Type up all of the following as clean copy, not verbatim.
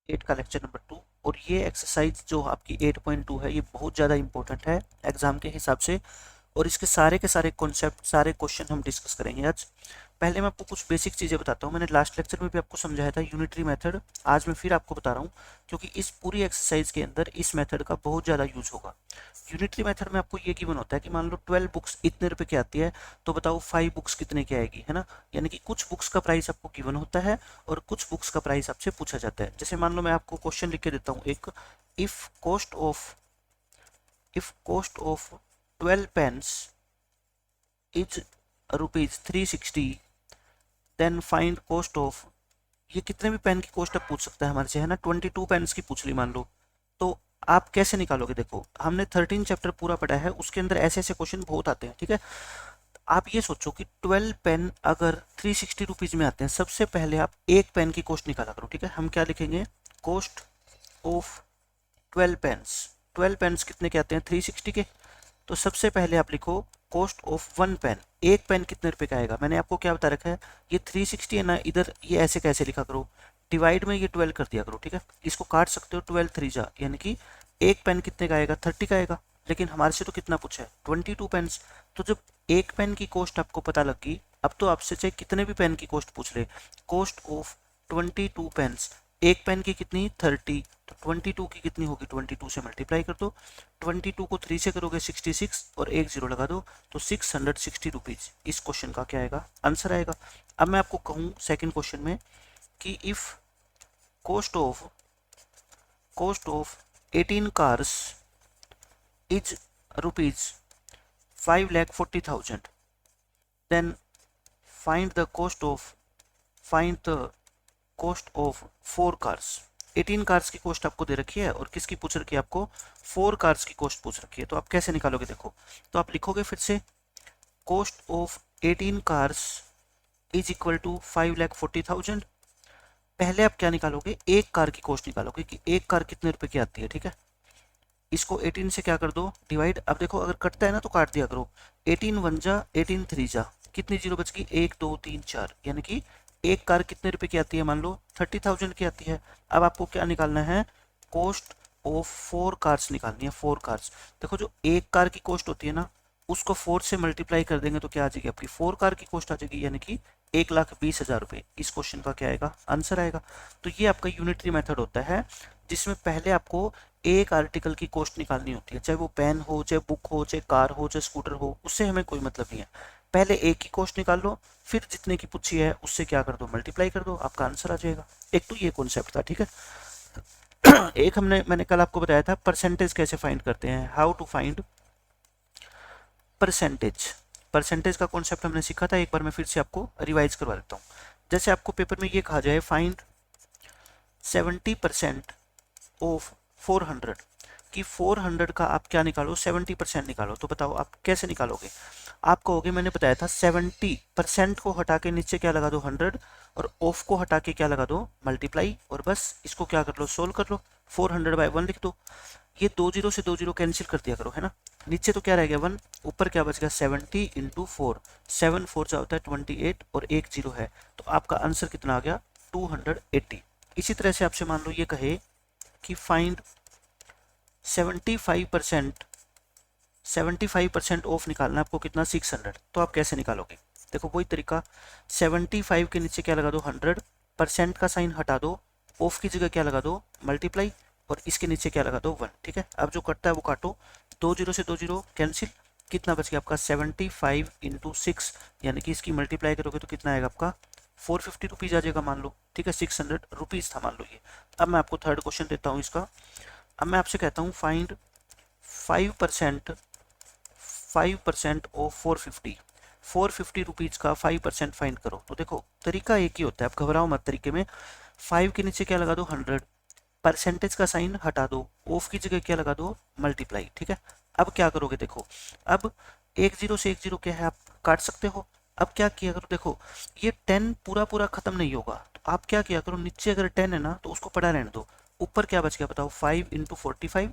8 का lecture number 2। और ये एक्सरसाइज जो आपकी 8.2 है ये बहुत ज़्यादा इंपॉर्टेंट है एग्जाम के हिसाब से, और इसके सारे के सारे कॉन्सेप्ट, सारे क्वेश्चन हम डिस्कस करेंगे आज। पहले मैं आपको कुछ बेसिक चीज़ें बताता हूँ। मैंने लास्ट लेक्चर में भी आपको समझाया था यूनिटरी मेथड, आज मैं फिर आपको बता रहा हूँ क्योंकि इस पूरी एक्सरसाइज के अंदर इस मेथड का बहुत ज़्यादा यूज होगा। यूनिटरी मेथड में आपको ये गिवन होता है कि मान लो 12 बुक्स इतने रुपए की आती है, तो बताओ 5 बुक्स कितने की आएगी, है ना। यानी कि कुछ बुक्स का प्राइस आपको गिवन होता है और कुछ बुक्स का प्राइस आपसे पूछा जाता है। जैसे मान लो मैं आपको क्वेश्चन लिख के देता हूँ एक, if cost of 12 pens is rupees 360, then find cost of, ये कितने भी पेन की कॉस्ट आप पूछ सकता है हमारे से, है ना। 22 पेन्स की पूछ ली मान लो, तो आप कैसे निकालोगे। देखो हमने 13 चैप्टर पूरा पढ़ा है, उसके अंदर ऐसे ऐसे क्वेश्चन बहुत आते हैं, ठीक है। आप ये सोचो कि 12 पेन अगर 360 रुपीज में आते हैं, सबसे पहले आप एक पेन की कॉस्ट निकाला करो, ठीक है। हम क्या लिखेंगे, कॉस्ट ऑफ 12 पेन्स। 12 पेन्स कितने के आते हैं, 360 के। तो सबसे पहले आप लिखो कॉस्ट ऑफ 1 पेन, एक पेन कितने रुपए का आएगा। मैंने आपको क्या बता रखा है, ये 360 है ना, इधर ये ऐसे कैसे लिखा करो, डिवाइड में ये 12 कर दिया करो, ठीक है। इसको काट सकते हो, 12 3 जा, यानी कि एक पेन कितने का आएगा, 30 का आएगा। लेकिन हमारे से तो कितना पूछा है, 22 पेन्स। तो जब एक पेन की कॉस्ट आपको पता लगी, अब तो आपसे चाहे कितने भी पेन की कॉस्ट पूछ ले, कॉस्ट ऑफ 22 पेन्स, एक पेन की कितनी, 30, तो 22 की कितनी होगी, 22 से मल्टीप्लाई कर दो। 22 को 3 से करोगे 66 और एक जीरो लगा दो, तो 660 रुपीज इस क्वेश्चन का क्या आएगा, आंसर आएगा। अब मैं आपको कहूँ सेकंड क्वेश्चन में कि if cost of 18 cars is rupees 5,40,000, then find the cost of 4 cars. 18 cars की कॉस्ट आपको दे रखी है और किसकी पूछ रखी है आपको, 4 कार्स की कॉस्ट पूछ रखी है। तो आप कैसे निकालोगे, देखो तो आप लिखोगे फिर से cost of 18 cars is equal to 5,40,000। पहले आप क्या निकालोगे, एक कार की कॉस्ट निकालोगे कि एक कार कितने रुपए की आती है, ठीक है। इसको 18 से क्या कर दो, डिवाइड। अब देखो अगर कटता है ना तो काट दिया करो, 18 1 जा 18 3 जा, कितनी जीरो बच गई, 1 2 3 4, यानी कि एक कार कितने रुपए की आती है, मान लो 30,000 की आती है। अब आपको क्या निकालना है, कॉस्ट ऑफ 4 कार्स निकालनी है, 4 कार्स। देखो जो एक कार की कॉस्ट होती है ना, उसको 4 से मल्टीप्लाई कर देंगे तो क्या आ जाएगी आपकी, 4 कार की कॉस्ट आ जाएगी, यानी कि 1,20,000 रुपए इस क्वेश्चन का क्या आएगा, आंसर आएगा। तो ये आपका यूनिटरी मेथड होता है, जिसमें पहले आपको एक आर्टिकल की कॉस्ट निकालनी होती है, चाहे वो पेन हो, चाहे बुक हो, चाहे कार हो, चाहे स्कूटर हो, उससे हमें कोई मतलब नहीं है। पहले एक की कॉस्ट निकाल लो, फिर जितने की पूछी है उससे क्या कर दो, मल्टीप्लाई कर दो, आपका आंसर आ जाएगा। एक तो ये कॉन्सेप्ट था, ठीक है। एक मैंने कल आपको बताया था परसेंटेज कैसे फाइंड करते हैं, how to find percentage. Percentage का कॉन्सेप्ट हमने सीखा था, एक बार मैं फिर से आपको रिवाइज करवा देता हूँ। जैसे आपको पेपर में ये कहा जाए फाइंड 70% ऑफ 400, कि 400 का आप क्या निकालो, 70% निकालो। तो बताओ आप कैसे निकालोगे, आप कहोगे मैंने बताया था 70% को हटा के नीचे क्या लगा दो, 100, और ऑफ को हटा के क्या लगा दो, मल्टीप्लाई, और बस इसको क्या कर लो, सोल्व कर लो। 400/1 लिख दो, ये 2 जीरो से 2 जीरो कैंसिल कर दिया करो, है ना। नीचे तो क्या रह गया 1, ऊपर क्या बच गया 70 इंटू 4, 7 4 जा होता है 28 और एक जीरो है, तो आपका आंसर कितना आ गया, 280। इसी तरह से आपसे मान लो ये कहे कि फाइंड 75% ऑफ निकालना आपको कितना, 600, तो आप कैसे निकालोगे, देखो वही तरीका, 75 के नीचे क्या लगा दो, 100, परसेंट का साइन हटा दो, ऑफ की जगह क्या लगा दो, मल्टीप्लाई, और इसके नीचे क्या लगा दो, 1, ठीक है। अब जो कटता है वो काटो, 2 जीरो से 2 जीरो कैंसिल, कितना बच गया आपका 75 इंटू 6, यानी कि इसकी मल्टीप्लाई करोगे तो कितना आएगा आपका 450 रुपीज आ जाएगा मान लो, ठीक है। 600 रुपीज था मान लो ये। अब मैं आपको थर्ड क्वेश्चन देता हूँ इसका। अब मैं आपसे कहता हूँ फाइंड 5% ऑफ 450, 450 रुपीज का 5% फाइंड करो। तो देखो तरीका एक ही होता है, आप घबराओ मत तरीके में। 5 के नीचे क्या लगा दो, 100, परसेंटेज का साइन हटा दो, ऑफ की जगह क्या लगा दो, मल्टीप्लाई, ठीक है। अब क्या करोगे, देखो अब एक जीरो से एक जीरो क्या है, आप काट सकते हो। अब क्या किया करो, देखो ये 10 पूरा पूरा खत्म नहीं होगा, तो आप क्या किया करो, नीचे अगर 10 है ना तो उसको पड़ा रहने दो, ऊपर क्या बच गया बताओ, 5 इंटू 45,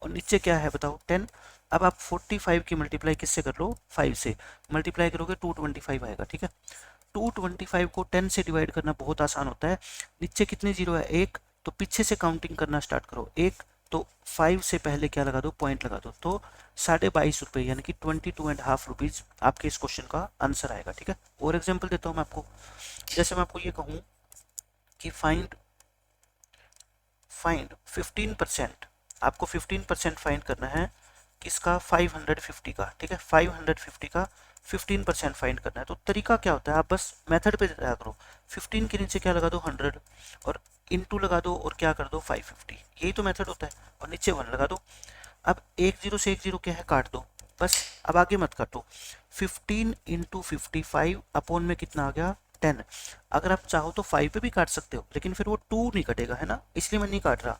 और नीचे क्या है बताओ, 10। अब आप 45 की मल्टीप्लाई किससे कर लो, 5 से मल्टीप्लाई करोगे 225 आएगा, ठीक है। 225 को 10 से डिवाइड करना बहुत आसान होता है। नीचे कितनी जीरो है, एक, तो पीछे से काउंटिंग करना स्टार्ट करो, एक तो 5 से पहले क्या लगा दो, पॉइंट लगा दो, तो 22.5 रुपये यानी कि 22.5 रुपीज़ आपके इस क्वेश्चन का आंसर आएगा। ठीक है, और एग्जाम्पल देता हूँ मैं आपको। जैसे मैं आपको ये कहूँ कि फाइंड फाइंड 15%, आपको 15% फाइंड करना है किसका, 550 का। ठीक है, 550 का 15% फाइंड करना है। तो तरीका क्या होता है, आप बस मेथड पे जाया करो, 15 के नीचे क्या लगा दो, 100, और इनटू लगा दो और क्या कर दो, 550। यही तो मेथड होता है, और नीचे 1 लगा दो। अब एक जीरो से एक जीरो क्या है, काट दो बस, अब आगे मत काटो। 15 इंटू 55 अपॉन में कितना आ गया, 10। अगर आप चाहो तो 5 पे भी काट सकते हो, लेकिन फिर वो 2 नहीं कटेगा, है ना, इसलिए मैं नहीं काट रहा।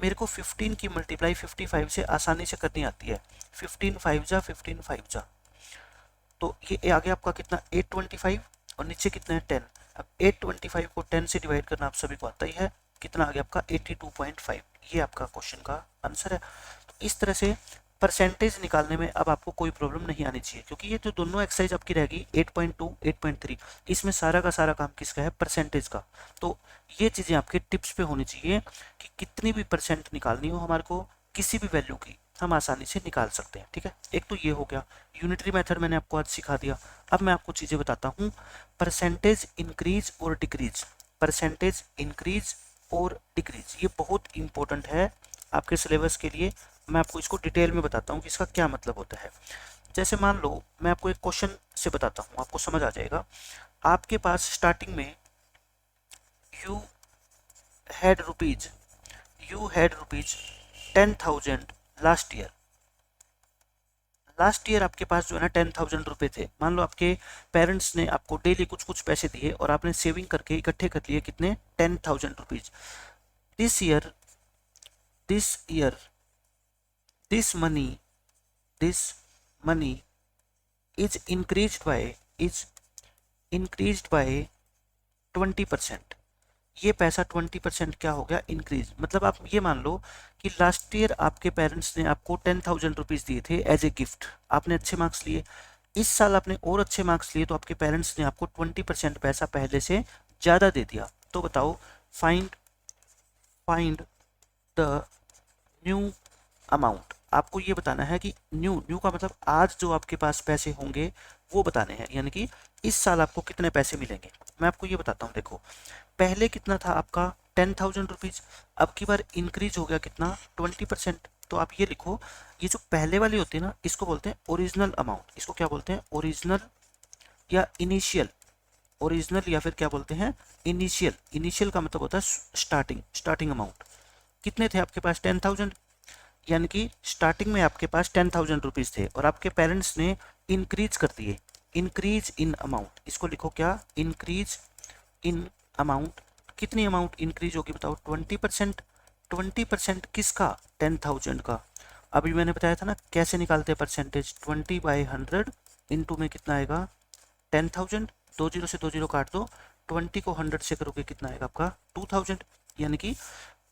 मेरे को 15 की मल्टीप्लाई 55 से आसानी से करनी आती है। 15 5 जा 15 5 जा, तो ये आ गया आपका कितना, 825, और नीचे कितना है, 10। अब 825 को 10 से डिवाइड करना आप सभी को आता ही है, कितना आ गया आपका 82.5। ये आपका क्वेश्चन का आंसर है। तो इस तरह से परसेंटेज निकालने में अब आपको कोई प्रॉब्लम नहीं आनी चाहिए, क्योंकि ये जो दोनों एक्सरसाइज आपकी रहेगी 8.2 8.3, इसमें सारा का सारा काम किसका है, परसेंटेज का। तो ये चीज़ें आपके टिप्स पे होनी चाहिए कि कितनी भी परसेंट निकालनी हो हमारे को, किसी भी वैल्यू की, हम आसानी से निकाल सकते हैं। ठीक है, एक तो ये हो गया, यूनिटरी मेथड मैंने आपको आज सिखा दिया। अब मैं आपको चीज़ें बताता हूँ, परसेंटेज इंक्रीज और डिक्रीज। परसेंटेज इंक्रीज और डिक्रीज ये बहुत इंपॉर्टेंट है आपके सिलेबस के लिए। मैं आपको इसको डिटेल में बताता हूँ कि इसका क्या मतलब होता है। जैसे मान लो मैं आपको एक क्वेश्चन से बताता हूँ, आपको समझ आ जाएगा। आपके पास स्टार्टिंग में you had rupees 10,000 last year आपके पास जो है ना 10,000 रुपये थे। मान लो आपके पेरेंट्स ने आपको डेली कुछ कुछ पैसे दिए और आपने सेविंग करके इकट्ठे कर लिए कितने, 10,000 rupees. This year this money is increased by 20%। ये पैसा 20% क्या हो गया, इंक्रीज। मतलब आप ये मान लो कि लास्ट ईयर आपके पेरेंट्स ने आपको 10,000 रुपीज़ दिए थे एज ए गिफ्ट, आपने अच्छे मार्क्स लिए। इस साल आपने और अच्छे मार्क्स लिए, तो आपके पेरेंट्स ने आपको 20% पैसा पहले से ज़्यादा दे दिया। तो बताओ, फाइंड द न्यू अमाउंट। आपको ये बताना है कि न्यू का मतलब आज जो आपके पास पैसे होंगे वो बताने हैं, यानी कि इस साल आपको कितने पैसे मिलेंगे। मैं आपको ये बताता हूँ, देखो पहले कितना था आपका 10,000 रुपीज़, अब की बार इंक्रीज हो गया कितना, 20%। तो आप ये लिखो, ये जो पहले वाली होती है ना, इसको बोलते हैं ओरिजिनल अमाउंट। इसको क्या बोलते हैं, ओरिजिनल या इनिशियल। ओरिजिनल या फिर क्या बोलते हैं, इनिशियल। इनिशियल का मतलब होता है स्टार्टिंग अमाउंट। कितने थे आपके पास, 10,000, यानी कि स्टार्टिंग में आपके पास 10,000 रुपीज़ थे और आपके पेरेंट्स ने इंक्रीज कर दिए, इंक्रीज इन अमाउंट। इसको लिखो क्या, इंक्रीज इन अमाउंट। कितनी अमाउंट इंक्रीज होगी बताओ, 20%। 20% किसका, 10,000 का। अभी मैंने बताया था ना कैसे निकालते हैं परसेंटेज, 20/100 इंटू में कितना आएगा, 10,000। 2 जीरो से 2 जीरो काट दो, 20 को 100 से करोगे कितना आएगा आपका, 2,000। यानी कि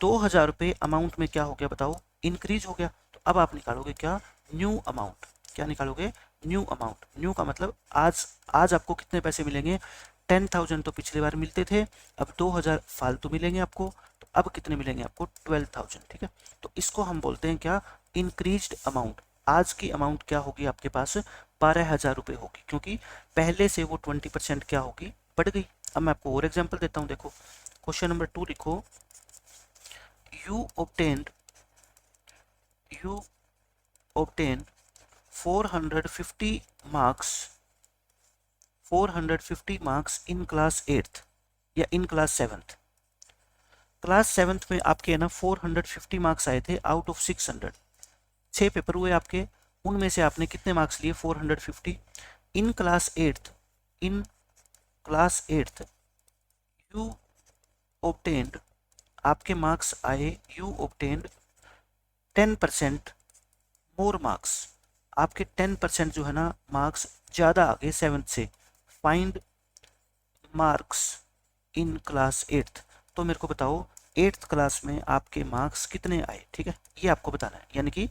2,000 रुपये अमाउंट में क्या हो गया बताओ, इंक्रीज हो गया। तो अब आप निकालोगे क्या, न्यू अमाउंट। क्या निकालोगे, न्यू अमाउंट। न्यू का मतलब आज आपको कितने पैसे मिलेंगे, 10,000 तो पिछली बार मिलते थे, अब 2,000 फालतू मिलेंगे आपको। तो अब कितने मिलेंगे आपको, 12,000। ठीक है, तो इसको हम बोलते हैं क्या, इंक्रीज्ड अमाउंट। आज की अमाउंट क्या होगी आपके पास, 12,000 रुपये होगी, क्योंकि पहले से वो 20% क्या होगी, बढ़ गई। अब मैं आपको और एग्जाम्पल देता हूँ, देखो क्वेश्चन नंबर 2 लिखो, you obtained 450 marks in class 8th या in class 7th। Class 7th में आपके है ना 450 मार्क्स आए थे आउट ऑफ 600। 6 पेपर हुए आपके, उनमें से आपने कितने मार्क्स लिए, 450। In class 8th you obtained, आपके मार्क्स आए, यू obtained 10% मोर मार्क्स। आपके 10% जो है ना मार्क्स ज़्यादा आ गए 7th से। Find marks in class 8th। तो मेरे को बताओ 8th क्लास में आपके मार्क्स कितने आए। ठीक है, ये आपको बताना है। यानी कि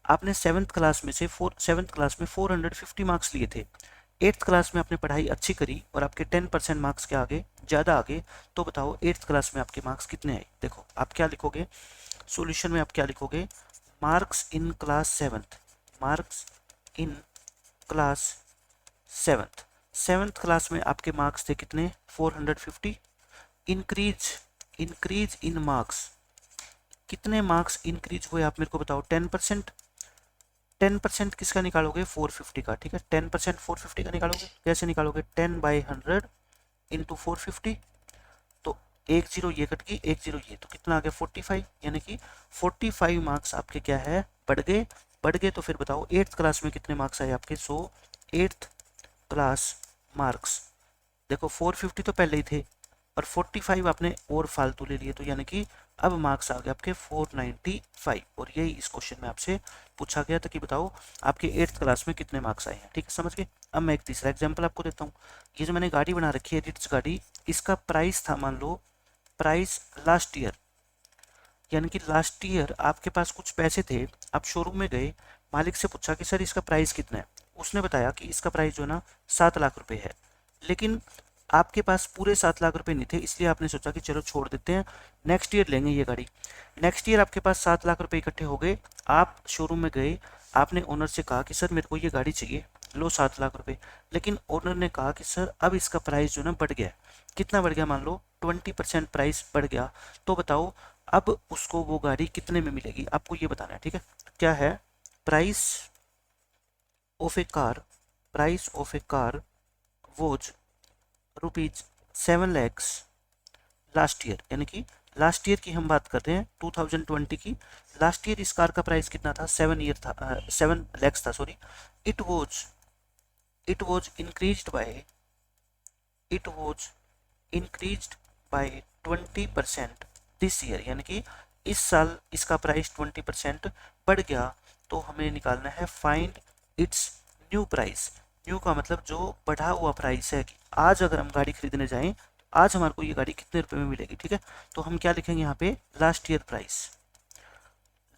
आपने 7th क्लास में 450 मार्क्स लिए थे, एट्थ क्लास में आपने पढ़ाई अच्छी करी और आपके 10% मार्क्स के आगे ज़्यादा आगे, तो बताओ एट्थ क्लास में आपके मार्क्स कितने आए। देखो आप क्या लिखोगे सॉल्यूशन में, आप क्या लिखोगे, marks in class seventh, marks in class seventh, seventh class में आपके मार्क्स थे कितने 450। इंक्रीज, इंक्रीज इन मार्क्स, कितने मार्क्स इंक्रीज हुए आप मेरे को बताओ, 10%। 10% किसका निकालोगे 450 का, ठीक है 10% 450 का निकालोगे, कैसे निकालोगे 10/100 इंटू 450, तो एक जीरो ये कट गई, एक जीरो ये, तो कितना आ गया 45, यानी कि 45 मार्क्स आपके क्या है बढ़ गए। बढ़ गए तो फिर बताओ एट्थ क्लास में कितने मार्क्स आए आपके, सो एट्थ क्लास मार्क्स, देखो 450 तो पहले ही थे और 45 आपने और फालतू ले लिए, तो यानी कि अब मार्क्स आ गए आपके 495, और यही इस क्वेश्चन में आपसे पूछा गया था कि बताओ आपके एट्थ क्लास में कितने मार्क्स आए हैं, ठीक है समझ गए। अब मैं एक तीसरा एग्जांपल आपको देता हूँ। ये जो मैंने गाड़ी बना रखी है रिट्स गाड़ी, इसका प्राइस था मान लो, प्राइस लास्ट ईयर, यानी कि लास्ट ईयर आपके पास कुछ पैसे थे, आप शोरूम में गए, मालिक से पूछा कि सर इसका प्राइस कितना है, उसने बताया कि इसका प्राइस जो है ना 7 लाख रुपए है, लेकिन आपके पास पूरे 7 लाख रुपए नहीं थे, इसलिए आपने सोचा कि चलो छोड़ देते हैं, नेक्स्ट ईयर लेंगे ये गाड़ी। नेक्स्ट ईयर आपके पास 7 लाख रुपए इकट्ठे हो गए, आप शोरूम में गए, आपने ओनर से कहा कि सर मेरे को ये गाड़ी चाहिए, लो 7 लाख रुपए, लेकिन ओनर ने कहा कि सर अब इसका प्राइस जो ना बढ़ गया, कितना बढ़ गया, मान लो 20% प्राइस बढ़ गया, तो बताओ अब उसको वो गाड़ी कितने में मिलेगी, आपको ये बताना है, ठीक है। क्या है, price of A car, price of A car was rupees 7 lakhs last year, यानी कि लास्ट ईयर की हम बात कर रहे हैं 2020 की, लास्ट ईयर इस कार का प्राइस कितना था 7 ईयर था 7 lakhs था sorry, it was, it was increased by, it was increased by 20% this year, यानी कि इस साल इसका प्राइस 20% बढ़ गया, तो हमें निकालना है find its new price. New का मतलब जो बढ़ा हुआ प्राइस है, कि आज अगर हम गाड़ी खरीदने जाएं तो आज हमारे को ये गाड़ी कितने रुपए में मिलेगी, ठीक है। तो हम क्या लिखेंगे यहाँ पे, last year price,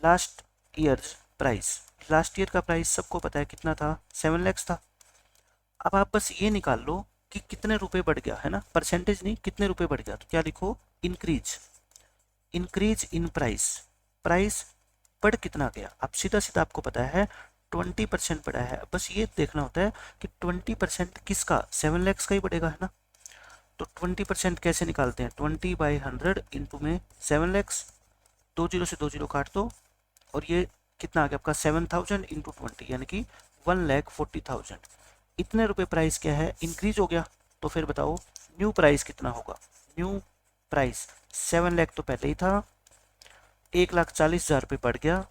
last year price, last year का प्राइस सबको पता है कितना था 7 lakhs था। अब आप बस ये निकाल लो कि कितने रुपए बढ़ गया है ना, परसेंटेज नहीं, कितने रुपए बढ़ गया, तो क्या लिखो, increase, increase in price, price बढ़ कितना गया, अब सीधा सीधा आपको पता है 20% बढ़ा है, बस ये देखना होता है कि 20% किसका, 7 lakhs का ही बढ़ेगा है ना। तो 20% कैसे निकालते हैं, 20/100 इंटू में 7 lakhs, 2 जीरो से 2 जीरो काट दो, और ये कितना आ गया आपका 7,000 इंटू 20, यानी कि 1,40,000, इतने रुपए प्राइस क्या है, इंक्रीज हो गया। तो फिर बताओ न्यू प्राइस कितना होगा, न्यू प्राइस 7 लाख तो पहले ही था, 1,40,000 रुपये बढ़ गया,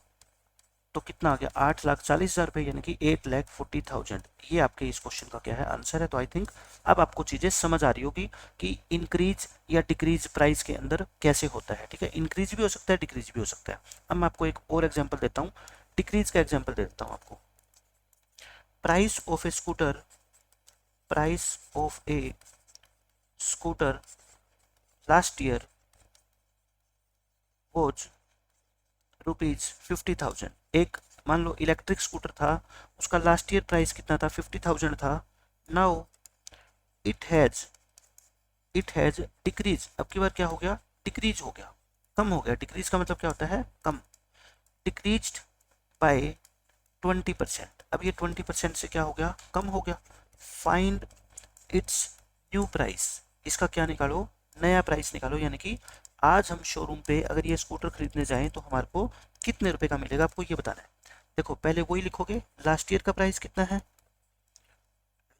तो कितना आ गया 8,40,000 रुपये, यानी कि 8,40,000। ये आपके इस क्वेश्चन का क्या है आंसर है। तो आई थिंक अब आपको चीजें समझ आ रही होगी कि इंक्रीज या डिक्रीज प्राइस के अंदर कैसे होता है, ठीक है। इंक्रीज भी हो सकता है, डिक्रीज भी हो सकता है। अब मैं आपको एक और एग्जाम्पल देता हूँ, डिक्रीज का एग्जाम्पल दे देता हूँ आपको। Price of A scooter, price of A scooter last year was ₹50,000। एक मान लो इलेक्ट्रिक स्कूटर था, उसका लास्ट ईयर प्राइस कितना था 50,000 था। नाउ इट हैज डिक्रीज, अब की बार क्या हो गया, डिक्रीज हो गया, कम हो गया। डिक्रीज का मतलब क्या होता है, कम। डिक्रीज्ड बाय 20%, अब ये 20% से क्या हो गया, कम हो गया। फाइंड इट्स न्यू प्राइस, इसका क्या निकालो, नया प्राइस निकालो, यानी कि आज हम शोरूम पे अगर ये स्कूटर खरीदने जाएं तो हमारे को कितने रुपए का मिलेगा, आपको ये बताना है। देखो पहले वही लिखोगे, लास्ट ईयर का प्राइस कितना है,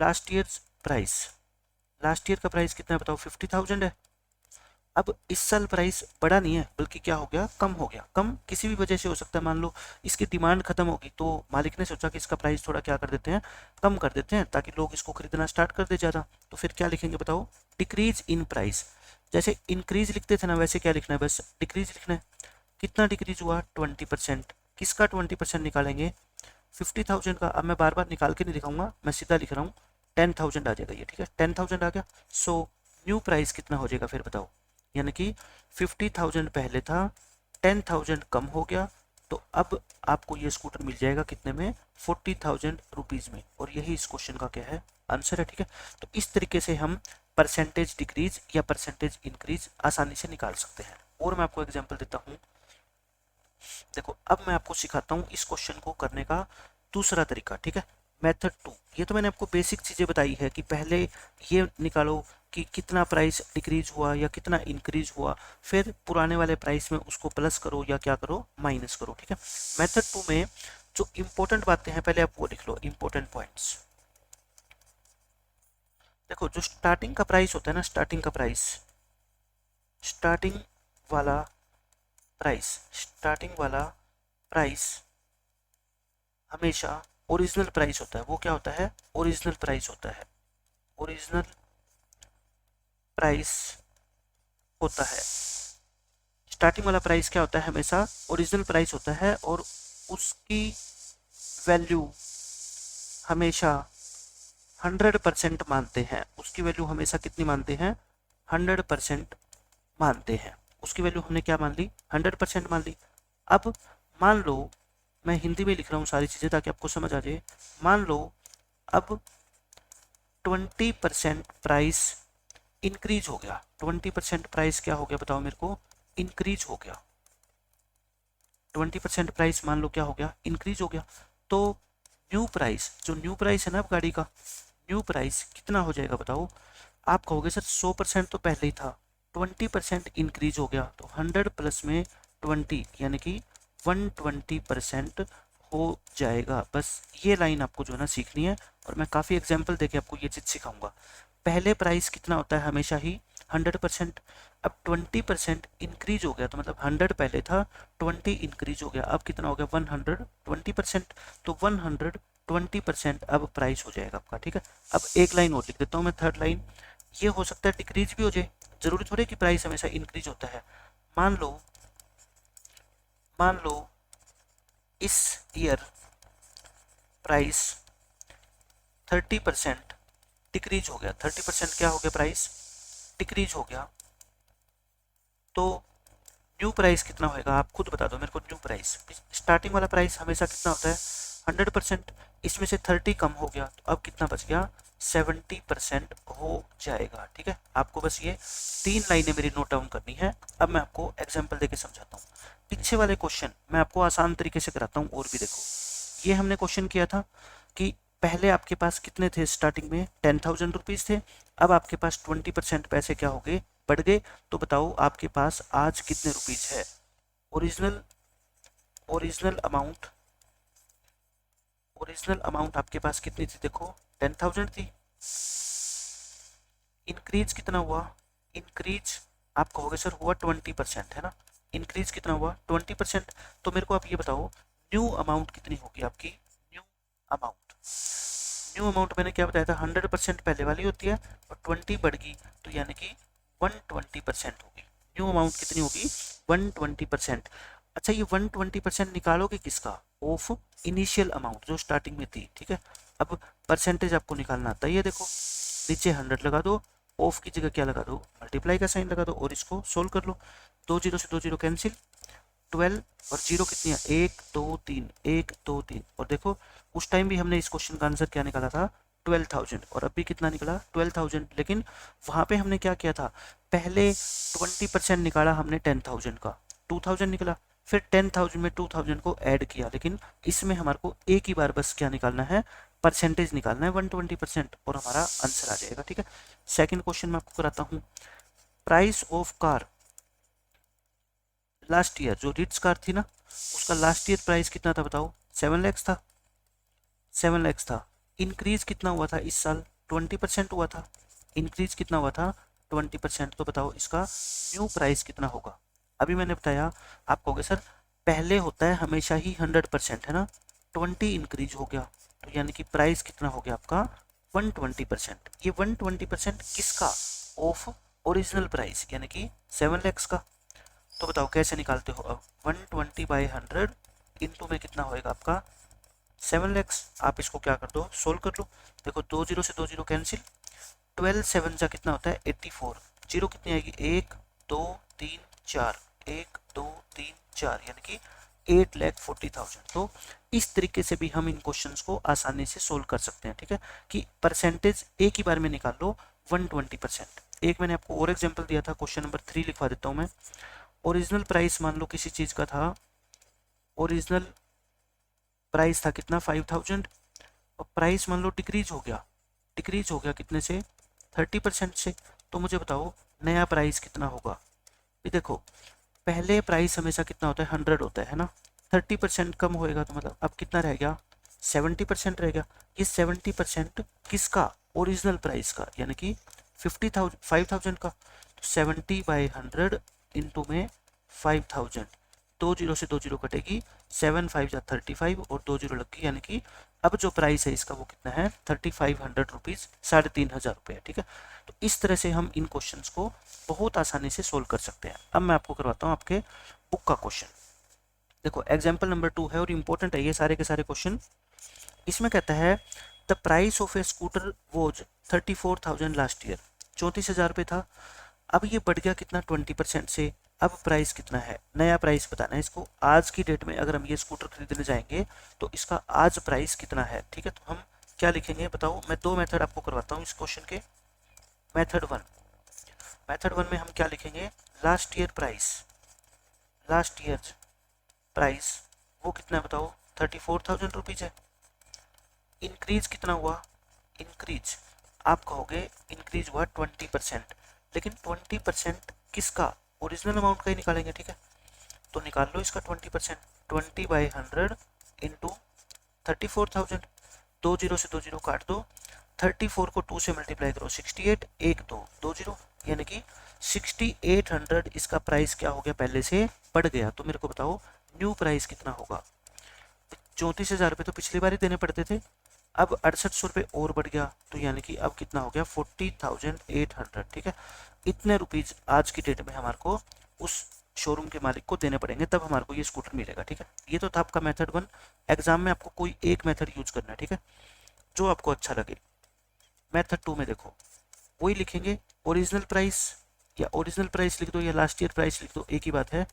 last year price, last year का प्राइस कितना है बताओ 50,000 है। अब इस साल प्राइस बढ़ा नहीं है, बल्कि क्या हो गया, कम हो गया। कम किसी भी वजह से हो सकता है, मान लो इसकी डिमांड खत्म होगी तो मालिक ने सोचा कि इसका प्राइस थोड़ा क्या कर देते हैं, कम कर देते हैं, ताकि लोग इसको खरीदना स्टार्ट कर दे ज़्यादा। तो फिर क्या लिखेंगे बताओ, डिक्रीज इन प्राइस। जैसे इंक्रीज लिखते थे ना, वैसे क्या लिखना है, बस डिक्रीज लिखना है। कितना डिक्रीज हुआ 20%, किसका 20% निकालेंगे 50,000 का। अब मैं बार बार निकाल के नहीं दिखाऊंगा, मैं सीधा लिख रहा हूँ 10,000 आ जाएगा ये, ठीक है 10,000 आ गया। सो न्यू प्राइस कितना हो जाएगा फिर बताओ, यानी कि 50,000 पहले था, 10,000 कम हो गया, तो अब आपको ये स्कूटर मिल जाएगा कितने में, 40,000 रुपीज़ में, और यही इस क्वेश्चन का क्या है, आंसर है। ठीक है, तो इस तरीके से हम परसेंटेज डिक्रीज या परसेंटेज इंक्रीज आसानी से निकाल सकते हैं। और मैं आपको एग्जांपल देता हूँ। देखो अब मैं आपको सिखाता हूँ इस क्वेश्चन को करने का दूसरा तरीका। ठीक है, मेथड 2। ये तो मैंने आपको बेसिक चीज़ें बताई है कि पहले ये निकालो कि कितना प्राइस डिक्रीज हुआ या कितना इंक्रीज हुआ, फिर पुराने वाले प्राइस में उसको प्लस करो या क्या करो, माइनस करो। ठीक है, मेथड 2 में जो इंपॉर्टेंट बातें हैं पहले आप वो लिख लो, इंपॉर्टेंट पॉइंट्स। देखो जो स्टार्टिंग का प्राइस होता है ना, स्टार्टिंग का प्राइस, स्टार्टिंग वाला प्राइस, स्टार्टिंग वाला प्राइस हमेशा ओरिजिनल प्राइस होता है। वो क्या होता है, ओरिजिनल प्राइस होता है, ओरिजिनल प्राइस होता है। स्टार्टिंग वाला प्राइस क्या होता है, हमेशा ओरिजिनल प्राइस होता है, और उसकी वैल्यू हमेशा 100% मानते हैं। उसकी वैल्यू हमेशा कितनी मानते हैं, 100% मानते हैं। उसकी वैल्यू हमने क्या मान ली, 100% मान ली। अब मान लो, मैं हिंदी में लिख रहा हूँ सारी चीज़ें ताकि आपको समझ आ जाए। मान लो अब 20% प्राइस इंक्रीज हो गया। 20% प्राइस क्या हो गया बताओ मेरे को, इंक्रीज हो गया। 20% प्राइस मान लो क्या हो गया, इंक्रीज हो गया। तो न्यू प्राइस, जो न्यू प्राइस है ना अब गाड़ी का, न्यू प्राइस कितना हो जाएगा बताओ। आप कहोगे सर 100% तो पहले ही था, 20% इंक्रीज हो गया, तो 100 प्लस में 20 यानी कि 120% हो जाएगा। बस ये लाइन आपको जो है ना सीखनी है, और मैं काफ़ी एग्जाम्पल देके आपको ये चीज़ सिखाऊंगा। पहले प्राइस कितना होता है, हमेशा ही 100%। अब 20% इंक्रीज हो गया, तो मतलब 100 पहले था, 20 इंक्रीज हो गया, अब कितना हो गया, 120%। तो 120% अब प्राइस हो जाएगा आपका। ठीक है, अब एक लाइन और लिख देता हूँ मैं, थर्ड लाइन। ये हो सकता है डिक्रीज भी हो जाए, जरूरी थोड़ी कि प्राइस हमेशा इंक्रीज होता है। मान लो, मान लो इस ईयर प्राइस 30% डिक्रीज हो गया। 30% क्या हो गया, प्राइस डिक्रीज हो गया। तो न्यू प्राइस कितना होएगा, आप खुद बता दो मेरे को। न्यू प्राइस, स्टार्टिंग वाला प्राइस हमेशा कितना होता है, 100%। इसमें से 30 कम हो गया, तो अब कितना बच गया, 70% हो जाएगा। ठीक है, आपको बस ये 3 लाइनें मेरी नोट डाउन करनी है। अब मैं आपको एग्जाम्पल देके समझाता हूँ। पीछे वाले क्वेश्चन मैं आपको आसान तरीके से कराता हूँ। और भी देखो, ये हमने क्वेश्चन किया था कि पहले आपके पास कितने थे, स्टार्टिंग में 10,000 रुपीज़ थे। अब आपके पास 20% पैसे क्या हो गए, बढ़ गए। तो बताओ आपके पास आज कितने रुपीज है। Original original amount, original amount आपके पास कितनी थी, देखो 10,000 थी। इंक्रीज कितना हुआ, इंक्रीज आप कहोगे सर हुआ 20% है ना। इंक्रीज कितना हुआ, 20%। तो मेरे को आप ये बताओ न्यू अमाउंट कितनी होगी आपकी, न्यू अमाउंट। न्यू अमाउंट मैंने क्या बताया था, 100% पहले वाली होती है, और 20 बढ़ गई, तो यानी कि 120% होगी। न्यू अमाउंट कितनी होगी, 120%। अच्छा, ये 120% निकालोगे किसका, ऑफ इनिशियल अमाउंट जो स्टार्टिंग में थी। ठीक है, अब परसेंटेज आपको निकालना आता है। ये देखो नीचे 100 लगा दो, ऑफ की जगह क्या लगा दो, मल्टीप्लाई का साइन लगा दो, और इसको सोल्व कर लो। 2 जीरो से 2 जीरो कैंसिल, 12 और जीरो कितनी है, 1 2 3, 1 2 3। और देखो उस टाइम भी हमने इस क्वेश्चन का आंसर क्या निकाला था, 12,000, और अभी कितना निकला, 12,000। लेकिन वहां पे हमने क्या किया था, पहले 20% निकाला हमने 10,000 का, 2,000 निकला। फिर 10,000 में 2,000 को ऐड किया। लेकिन इसमें हमारे को एक ही बार बस क्या निकालना है, परसेंटेज निकालना है 120%, और हमारा आंसर आ जाएगा। ठीक है, सेकंड क्वेश्चन मैं आपको कराता हूँ। Price of car last year, जो रिट्स कार थी ना, उसका लास्ट ईयर प्राइस कितना था बताओ, 7 लाख था, 7 लाख था। इंक्रीज कितना हुआ था इस साल, 20% हुआ था। इंक्रीज कितना हुआ था, 20%। तो बताओ इसका न्यू प्राइस कितना होगा। अभी मैंने बताया, आप कहोगे सर पहले होता है हमेशा ही 100% है ना, 20 इंक्रीज हो गया, तो यानी कि प्राइस कितना हो गया आपका, 120%। ये 120% किसका, ऑफ ओरिजिनल प्राइस, यानी कि 7 लाख का। तो बताओ कैसे निकालते हो अब, 120/100 इंटू में कितना होएगा आपका, 7 लैक्स। आप इसको क्या कर दो, सोल्व कर लो। देखो 2 जीरो से 2 जीरो कैंसिल, 12 7 जा कितना होता है, 84। जीरो कितनी आएगी, 1 2 3 4, 1 2 3 4, यानी कि 8,40,000। तो इस तरीके से भी हम इन क्वेश्चंस को आसानी से सोल्व कर सकते हैं, ठीक है, कि परसेंटेज एक ही बार में निकाल लो 120%। एक मैंने आपको और एग्जांपल दिया था, क्वेश्चन नंबर 3 लिखवा देता हूँ मैं। ओरिजिनल प्राइस मान लो किसी चीज़ का था, ओरिजिनल प्राइस था कितना 5,000, और प्राइस मान लो डिक्रीज हो गया कितने से 30% से। तो मुझे बताओ नया प्राइस कितना होगा। ये देखो पहले प्राइस हमेशा कितना होता है 100 होता है ना, 30% कम होएगा तो मतलब अब कितना रह गया 70% रह गया। ये 70% किसका, ओरिजिनल प्राइस का, यानी कि 5,000 का। तो 70/100 इंटू में 5,000, 2 जीरो से 2 जीरो कटेगी, 7 5 जा 35 और 2 जीरो लग गई, यानी कि अब जो प्राइस है इसका वो कितना है 3,500 रुपीज़, 3,500 रुपये, ठीक है। तो इस तरह से हम इन क्वेश्चंस को बहुत आसानी से सोल्व कर सकते हैं। अब मैं आपको करवाता हूँ आपके बुक का क्वेश्चन। देखो एग्जाम्पल नंबर 2 है और इम्पोर्टेंट है ये सारे के सारे क्वेश्चन। इसमें कहता है the price of A scooter was 34,000 last year, 34,000 रुपये था। अब ये बढ़ गया कितना 20% से, अब प्राइस कितना है, नया प्राइस बताना है इसको। आज की डेट में अगर हम ये स्कूटर खरीदने जाएंगे तो इसका आज प्राइस कितना है, ठीक है। तो हम क्या लिखेंगे बताओ, मैं दो मेथड आपको करवाता हूँ इस क्वेश्चन के। मेथड वन में हम क्या लिखेंगे, लास्ट ईयर प्राइस वो कितना है बताओ 34,000 रुपीज़ है। इंक्रीज कितना हुआ, इंक्रीज आप कहोगे इंक्रीज हुआ 20%, लेकिन 20% किसका, ओरिजिनल अमाउंट का ही निकालेंगे, ठीक है। तो निकाल लो इसका 20%, 20/100 इंटू 34,000, 2 जीरो से 2 जीरो काट दो, 34 को 2 से मल्टीप्लाई करो 68, 1 2 2 जीरो, यानी कि 6800 इसका प्राइस क्या हो गया, पहले से बढ़ गया। तो मेरे को बताओ न्यू प्राइस कितना होगा। 34,000 रुपये तो पिछली बार ही देने पड़ते थे, अब 6800 रुपये और बढ़ गया, तो यानी कि अब कितना हो गया 40,800, ठीक है। इतने रुपीज आज की डेट में हमारे को उस शोरूम के मालिक को देने पड़ेंगे, तब हमारे को ये स्कूटर मिलेगा, ठीक है। ये तो था आपका मेथड 1। एग्जाम में आपको कोई एक मेथड यूज करना है, ठीक है, जो आपको अच्छा लगे। मेथड 2 में देखो वही लिखेंगे, ओरिजिनल प्राइस या ओरिजिनल प्राइस लिख दो या लास्ट ईयर प्राइस लिख दो, एक ही बात है।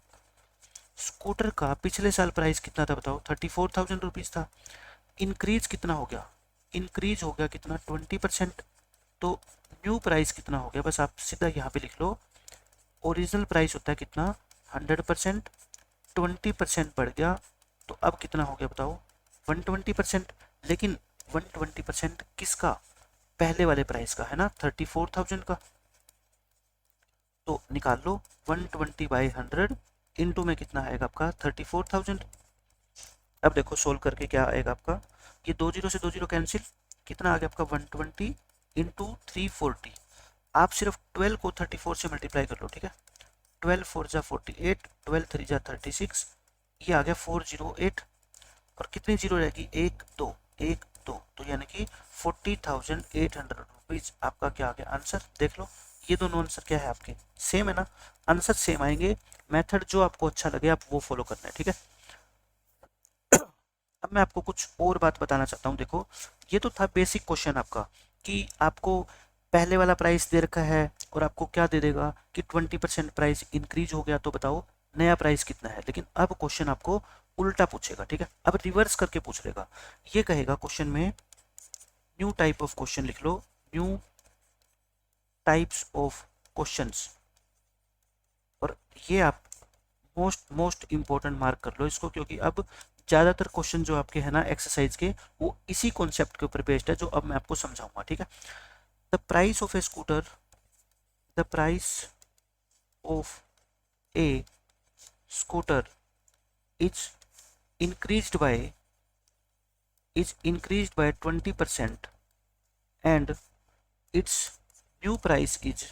स्कूटर का पिछले साल प्राइस कितना था बताओ 34,000 रुपीज़ था। इंक्रीज कितना हो गया, इंक्रीज हो गया कितना 20%। तो न्यू प्राइस कितना हो गया, बस आप सीधा यहाँ पे लिख लो, ओरिजिनल प्राइस होता है कितना 100%, 20% बढ़ गया, तो अब कितना हो गया बताओ 120%। लेकिन 120% किसका, पहले वाले प्राइस का है ना 34,000 का। तो निकाल लो 120/100 इंटू में कितना आएगा आपका 34,000। अब देखो सोल्व करके क्या आएगा आपका, ये 2 जीरो से 2 जीरो कैंसिल, कितना आ गया आपका 120 इंटू 340। आप सिर्फ 12 को 34 से मल्टीप्लाई कर लो, ठीक है। 12 4 जा 48, 12 3 जा 36, ये आ गया 408, और कितनी जीरो रहेगी 1 2 1 2, तो यानी कि 40,800 रुपीज आपका क्या आ गया आंसर। देख लो ये दोनों आंसर क्या है आपके, सेम है ना, आंसर सेम आएंगे। मेथड जो आपको अच्छा लगे आप वो फॉलो करना है, ठीक है। अब मैं आपको कुछ और बात बताना चाहता हूँ। देखो ये तो था बेसिक क्वेश्चन आपका, कि आपको पहले वाला प्राइस दे रखा है और आपको क्या दे देगा कि 20% प्राइस इंक्रीज हो गया, तो बताओ नया प्राइस कितना है। लेकिन अब क्वेश्चन आपको उल्टा पूछेगा, ठीक है, अब रिवर्स करके पूछ लेगा। ये कहेगा क्वेश्चन में न्यू टाइप ऑफ क्वेश्चन लिख लो, न्यू टाइप्स ऑफ क्वेश्चंस, और ये आप मोस्ट इंपॉर्टेंट मार्क कर लो इसको, क्योंकि अब ज़्यादातर क्वेश्चन जो आपके है ना एक्सरसाइज के, वो इसी कॉन्सेप्ट के ऊपर बेस्ड है जो अब मैं आपको समझाऊंगा, ठीक है। The price of A scooter, the price of A scooter is increased by 20% and its new price is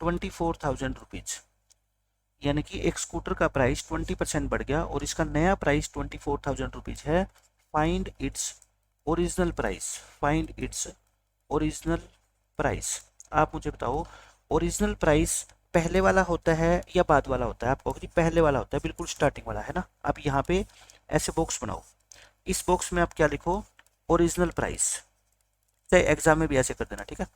24,000 rupees. यानी कि एक स्कूटर का प्राइस 20% बढ़ गया और इसका नया प्राइस 24,000 रुपीज है। Find its original price, find its original price. आप मुझे बताओ ओरिजिनल प्राइस पहले वाला होता है या बाद वाला होता है। आप कहोगे पहले वाला होता है, बिल्कुल स्टार्टिंग वाला है ना। आप यहाँ पे ऐसे बॉक्स बनाओ, इस बॉक्स में आप क्या लिखो ओरिजिनल प्राइस, चाहे एग्जाम में भी ऐसे कर देना, ठीक है।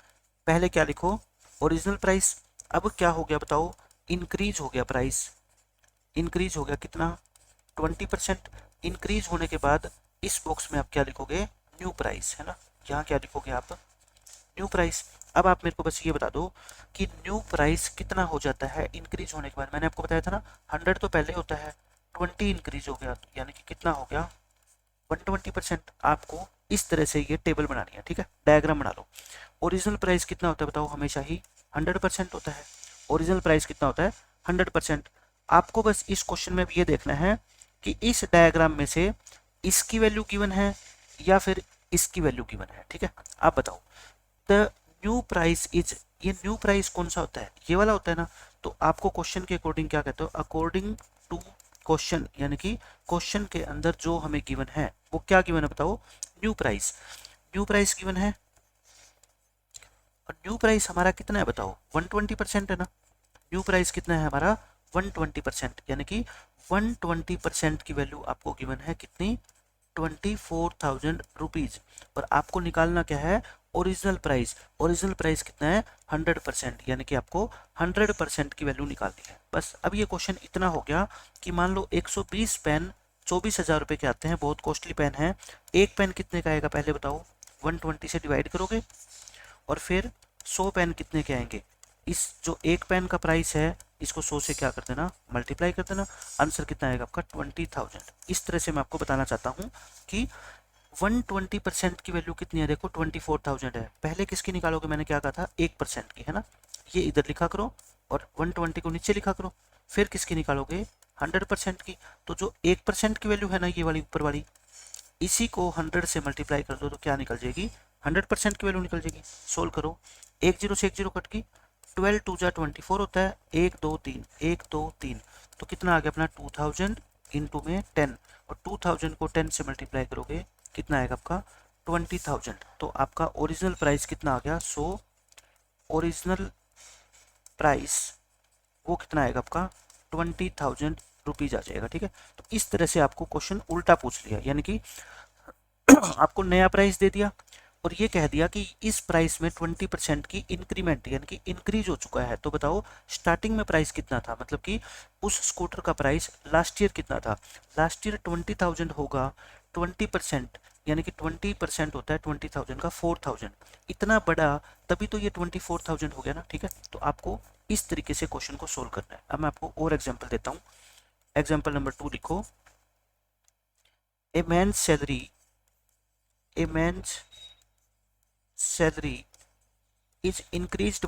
पहले क्या लिखो ओरिजिनल प्राइस, अब क्या हो गया बताओ इंक्रीज हो गया प्राइस, इंक्रीज हो गया कितना 20%। इंक्रीज होने के बाद इस बॉक्स में आप क्या लिखोगे न्यू प्राइस है ना, यहाँ क्या लिखोगे आप न्यू प्राइस। अब आप मेरे को बस ये बता दो कि न्यू प्राइस कितना हो जाता है इंक्रीज होने के बाद। मैंने आपको बताया था ना 100 तो पहले होता है, 20 इंक्रीज हो गया यानी कि कितना हो गया 120%। आपको इस तरह से ये टेबल बनानी है, ठीक है, डायग्राम बना लो। ओरिजिनल प्राइस कितना होता है बताओ, हमेशा ही 100% होता है। ओरिजिनल प्राइस कितना होता है 100%। आपको बस इस क्वेश्चन में भी ये देखना है कि इस डायग्राम में से इसकी वैल्यू गिवन है या फिर इसकी वैल्यू गिवन है, ठीक है। आप बताओ द न्यू प्राइस इज, ये न्यू प्राइस कौन सा होता है, ये वाला होता है ना। तो आपको क्वेश्चन के अकॉर्डिंग क्या कहते हो, अकॉर्डिंग टू क्वेश्चन, यानी कि क्वेश्चन के अंदर जो हमें गिवन है वो क्या गिवन है बताओ, new price. New price given है और न्यू प्राइस हमारा कितना है बताओ 120% है ना। न्यू प्राइस कितना है हमारा 120%, यानी कि 120% की वैल्यू आपको गिवन है कितनी 24,000 रुपीज। और आपको निकालना क्या है ओरिजिनल प्राइस। ओरिजिनल प्राइस कितना है 100%, यानी कि आपको 100% की वैल्यू निकालनी है। बस अब ये क्वेश्चन इतना हो गया कि मान लो 120 पेन 24,000 रुपये के आते हैं, बहुत कॉस्टली पेन है। एक पेन कितने का आएगा पहले बताओ, 120 से डिवाइड करोगे और फिर 100 पेन कितने के आएंगे। इस जो एक पेन का प्राइस है इसको 100 से क्या कर देना मल्टीप्लाई कर देना, आंसर कितना आएगा आपका 20,000। इस तरह से मैं आपको बताना चाहता हूँ कि 120% की वैल्यू कितनी है, देखो 24,000 है। पहले किसकी निकालोगे, मैंने क्या कहा था 1% की है ना, ये इधर लिखा करो और 120 को नीचे लिखा करो। फिर किसकी निकालोगे 100% की। तो जो 1% की वैल्यू है ना ये वाली ऊपर वाली, इसी को 100 से मल्टीप्लाई कर दो तो क्या निकल जाएगी 100% की वैल्यू निकल जाएगी। सोल्व करो, एक जीरो से एक जीरो कट की, 12 टू जा 24 होता है, 1 2 3 1 2 3, तो कितना आ गया अपना 2000 इंटू में 10, और 2000 को 10 से मल्टीप्लाई करोगे कितना आएगा आपका 20,000। तो आपका ओरिजिनल प्राइस कितना आ गया 100, ओरिजिनल प्राइस वो कितना आएगा आपका 20,000 रुपीज आ जाएगा, ठीक है। तो इस तरह से आपको क्वेश्चन उल्टा पूछ लिया, यानी कि आपको नया प्राइस दे दिया और ये कह दिया कि इस प्राइस में 20% की इंक्रीमेंट यानी कि इंक्रीज हो चुका है। तो बताओ स्टार्टिंग में प्राइस कितना था, मतलब कि उस स्कूटर का प्राइस लास्ट ईयर कितना था, लास्ट ईयर 20,000 होगा, 20% यानी कि 20% होता है 20,000 का 4,000, इतना बड़ा, तभी तो ये 24,000 हो गया ना, ठीक है। तो आपको इस तरीके से क्वेश्चन को सोल्व करना है। अब मैं आपको और एग्जाम्पल देता हूँ। एग्जाम्पल नंबर 2 लिखो, a man salary, a man's salary is increased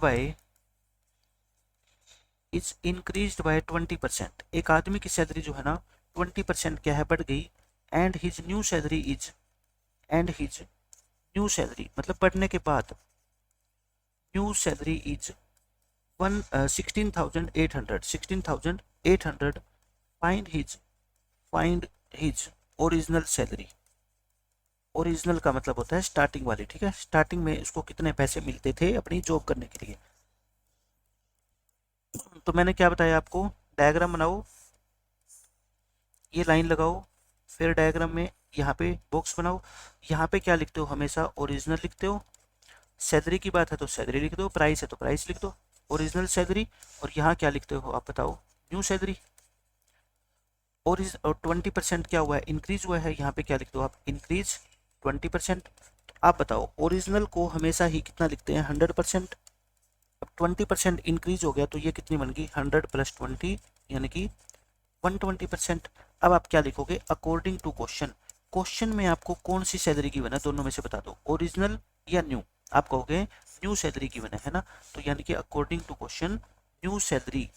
by 20%। एक आदमी की सैलरी जो है ना 20% क्या है बढ़ गई, and his new salary is, and his new salary मतलब बढ़ने के बाद new salary is 16,800 find his original salary. Original का मतलब होता है स्टार्टिंग वाली, ठीक है, स्टार्टिंग में इसको कितने पैसे मिलते थे अपनी जॉब करने के लिए। तो मैंने क्या बताया आपको, डायग्राम बनाओ, ये लाइन लगाओ, फिर डायग्राम में यहाँ पे बॉक्स बनाओ। यहाँ पे क्या लिखते हो, हमेशा ओरिजिनल लिखते हो, सैलरी की बात है तो सैलरी लिख दो, प्राइस है तो प्राइस लिख दो, ओरिजिनल सैलरी। और यहाँ क्या लिखते हो आप बताओ, न्यू सैलरी। और 20% क्या हुआ है, इंक्रीज हुआ है, यहाँ पे क्या लिखते हो आप, इंक्रीज 20%। तो आप बताओ ओरिजिनल को हमेशा ही कितना लिखते हैं 100%। अब 20% इंक्रीज हो गया तो ये कितनी बन गई 100 प्लस 20 यानी कि 120%। अब आप क्या लिखोगे, अकॉर्डिंग टू क्वेश्चन, क्वेश्चन में आपको कौन सी सैलरी की बना, दोनों में से बता दो, ओरिजिनल या न्यू। आप कहोगे न्यू सैलरी की बना है ना, तो यानी कि according to question new salary.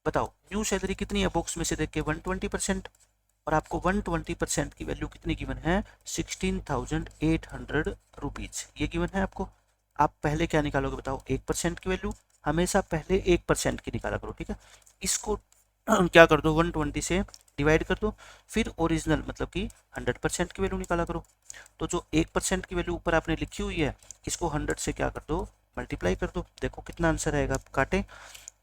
बताओ न्यू सैलरी कितनी है, बॉक्स में से देख के 120%, और आपको 120% की वैल्यू कितनी गिवन है 16,800 रुपीज, ये गिवन है आपको। आप पहले क्या निकालोगे बताओ, 1% की वैल्यू, हमेशा पहले 1% की निकाला करो, ठीक है। इसको क्या कर दो 120 से डिवाइड कर दो, फिर ओरिजिनल मतलब कि 100% की वैल्यू निकाला करो। तो जो 1% की वैल्यू ऊपर आपने लिखी हुई है इसको 100 से क्या कर दो मल्टीप्लाई कर दो, देखो कितना आंसर आएगा। काटे,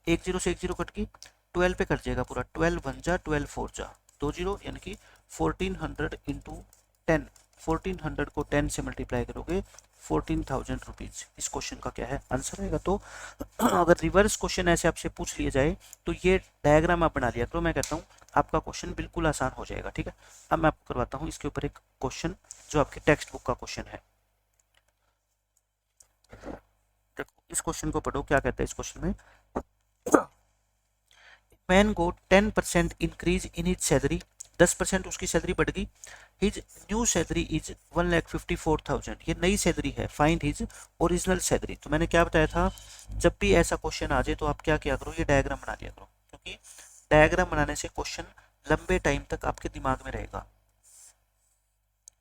एक जीरो से एक जीरो कट की, 12 पे कट जाएगा पूरा, 12 1 जा 12 4 जा 2 जीरो, यानी कि 1400 इंटू 10 1400 को 10 से मल्टीप्लाई करोगे 14,000 रुपीज। इस क्वेश्चन का क्या है आंसर आएगा। तो अगर रिवर्स क्वेश्चन ऐसे आपसे पूछ लिया जाए तो ये डायग्राम आप बना लिया करो। मैं कहता हूँ आपका क्वेश्चन बिल्कुल आसान हो जाएगा। ठीक है, अब मैं आपको करवाता हूँ इसके ऊपर एक क्वेश्चन जो आपके टेक्स्ट बुक का क्वेश्चन है। देखो इस क्वेश्चन को पढ़ो, क्या कहता है इस क्वेश्चन में। Man go 10% increase in his salary, 10% उसकी सैलरी बढ़ गई। हिज न्यू सैलरी इज 1,54,000, ये नई सैलरी है। Find his original salary. तो मैंने क्या बताया था, जब भी ऐसा क्वेश्चन आ जाए तो आप क्या किया करो, ये डायग्राम बना लिया करो, क्योंकि डायग्राम बनाने से क्वेश्चन लंबे टाइम तक आपके दिमाग में रहेगा।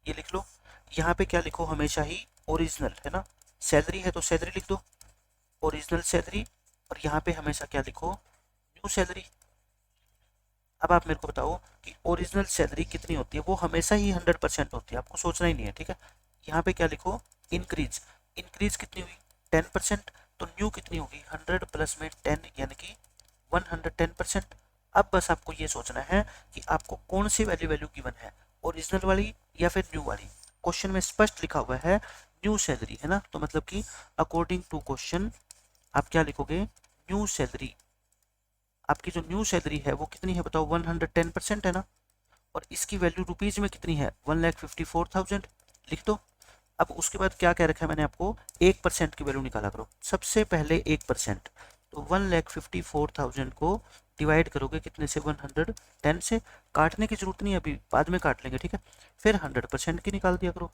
ये लिख लो, यहाँ पे क्या लिखो, हमेशा ही ओरिजिनल है ना, सैलरी है तो सैलरी लिख दो, ओरिजिनल सैलरी। और यहाँ पे हमेशा क्या लिखो, न्यू सैलरी। अब आप मेरे को बताओ कि ओरिजिनल सैलरी कितनी होती है। वो हमेशा ही 100% होती है, आपको सोचना ही नहीं है। ठीक है, यहाँ पे क्या लिखो, इंक्रीज। इंक्रीज कितनी हुई 10%, तो न्यू कितनी होगी 100 प्लस में 10 यानी कि 110%। अब बस आपको ये सोचना है कि आपको कौन सी वैल्यू वैल्यू गिवन है, ओरिजिनल वाली या फिर न्यू वाली। क्वेश्चन में स्पष्ट लिखा हुआ है न्यू सैलरी है ना, तो मतलब कि अकॉर्डिंग टू क्वेश्चन आप क्या लिखोगे, न्यू सैलरी। आपकी जो न्यू सैलरी है वो कितनी है बताओ, 110% है ना, और इसकी वैल्यू रुपीज में कितनी है 1,54,000, लिख दो। अब उसके बाद क्या कह रखा है मैंने आपको, 1% की वैल्यू निकाला करो। सबसे पहले 1%, तो 1,54,000 को डिवाइड करोगे कितने से, 110 से। काटने की जरूरत नहीं है, अभी बाद में काट लेंगे। ठीक है, फिर 100% की निकाल दिया करो।